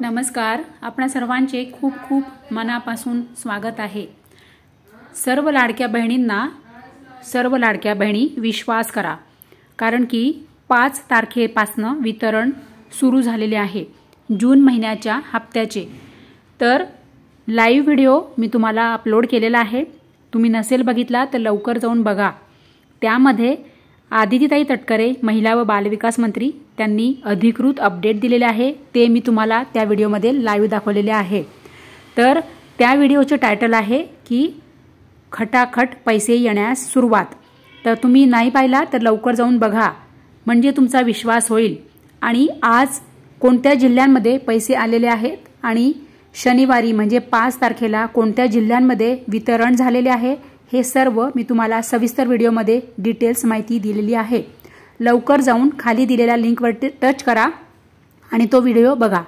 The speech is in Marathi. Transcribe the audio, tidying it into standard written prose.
नमस्कार. आपणा सर्वांचे खूप खूप मनापासून स्वागत आहे. सर्व लाडक्या बहिणींना, सर्व लाडक्या बहिणी विश्वास करा, कारण की 5 तारखेपासून वितरण सुरू झालेले आहे जून महिन्याच्या हप्त्याचे. तर लाईव्ह व्हिडिओ मी तुम्हाला अपलोड केलेला आहे. तुम्ही नसेल बघितला तर लवकर जाऊन बघा. त्यामध्ये आदितीताई तटकरे महिला व बालविकास मंत्री त्यांनी अधिकृत अपडेट दिलेले आहे. ते मी तुम्हाला त्या व्हिडिओमध्ये लाईव्ह दाखवलेले आहे. तर त्या व्हिडिओचे टायटल आहे की खटाखट पैसे येण्यास सुरुवात. तर तुम्ही नाही पाहिला तर लवकर जाऊन बघा, म्हणजे तुमचा विश्वास होईल. आणि आज कोणत्या जिल्ह्यांमध्ये पैसे आलेले आहेत आणि शनिवारी म्हणजे 5 तारखेला कोणत्या जिल्ह्यांमध्ये वितरण झालेले आहे हे सर्व मी तुम्हाला सविस्तर व्हिडिओमध्ये डिटेल्स माहिती दिलेली आहे. लवकर जाऊन खाली दिलेल्या लिंकवर टच करा आणि तो व्हिडिओ बघा.